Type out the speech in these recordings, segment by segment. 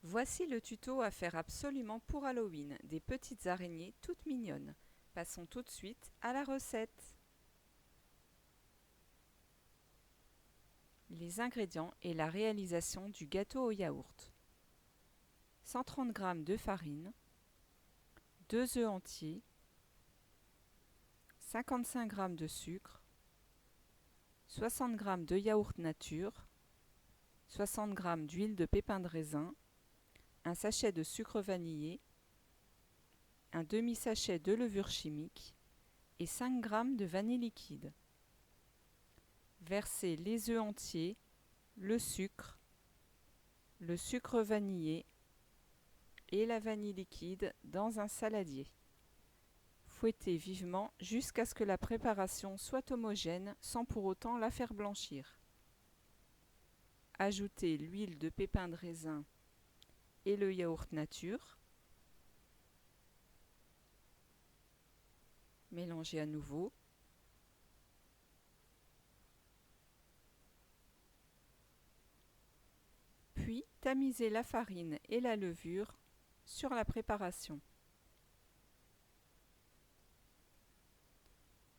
Voici le tuto à faire absolument pour Halloween, des petites araignées toutes mignonnes. Passons tout de suite à la recette. Les ingrédients et la réalisation du gâteau au yaourt. 130 g de farine, 2 œufs entiers, 55 g de sucre, 60 g de yaourt nature, 60 g d'huile de pépins de raisin, un sachet de sucre vanillé, un demi-sachet de levure chimique et 5 g de vanille liquide. Versez les œufs entiers, le sucre vanillé et la vanille liquide dans un saladier. Fouettez vivement jusqu'à ce que la préparation soit homogène sans pour autant la faire blanchir. Ajoutez l'huile de pépins de raisin et le yaourt nature. Mélangez à nouveau. Puis tamisez la farine et la levure sur la préparation.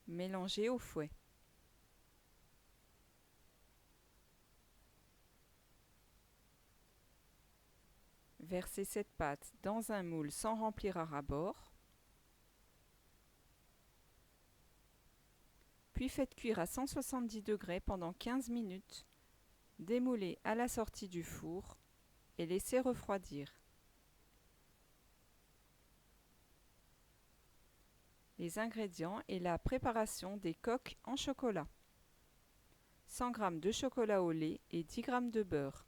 Mélangez au fouet. Versez cette pâte dans un moule sans remplir à ras-bord. Puis faites cuire à 170 degrés pendant 15 minutes. Démoulez à la sortie du four et laissez refroidir. Les ingrédients et la préparation des coques en chocolat. 100 g de chocolat au lait et 10 g de beurre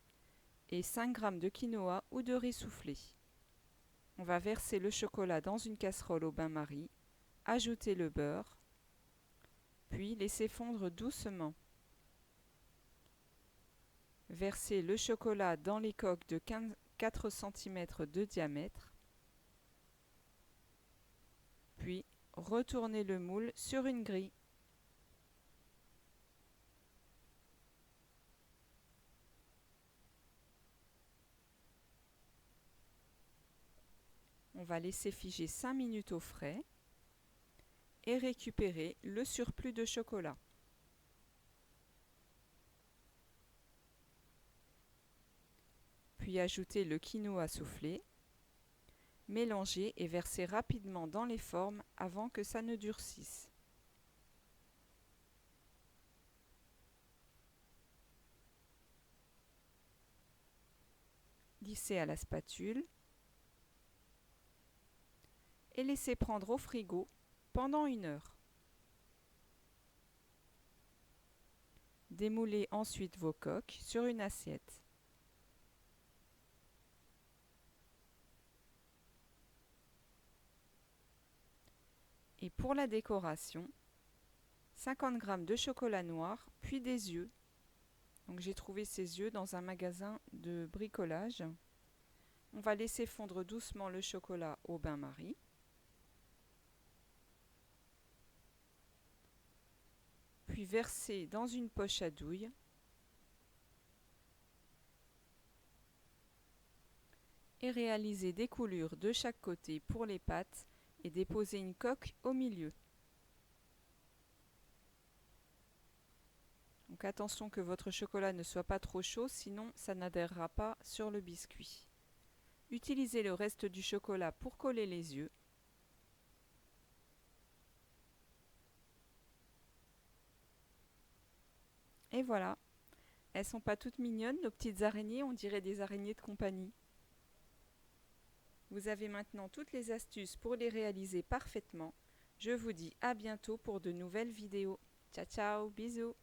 et 5 g de quinoa ou de riz soufflé. On va verser le chocolat dans une casserole au bain-marie, ajouter le beurre, puis laisser fondre doucement. Versez le chocolat dans les coques de 4 cm de diamètre, puis retournez le moule sur une grille. On va laisser figer 5 minutes au frais et récupérer le surplus de chocolat. Puis ajoutez le quinoa soufflé, mélangez et versez rapidement dans les formes avant que ça ne durcisse. Lissez à la spatule et laissez prendre au frigo pendant 1 heure. Démoulez ensuite vos coques sur une assiette. Et pour la décoration, 50 g de chocolat noir, puis des œufs. Donc j'ai trouvé ces œufs dans un magasin de bricolage. On va laisser fondre doucement le chocolat au bain-marie. Puis verser dans une poche à douille. Et réaliser des coulures de chaque côté pour les pâtes et déposer une coque au milieu. Donc attention que votre chocolat ne soit pas trop chaud, sinon ça n'adhérera pas sur le biscuit. Utilisez le reste du chocolat pour coller les yeux. Et voilà, elles sont pas toutes mignonnes, nos petites araignées, on dirait des araignées de compagnie. Vous avez maintenant toutes les astuces pour les réaliser parfaitement. Je vous dis à bientôt pour de nouvelles vidéos. Ciao ciao, bisous.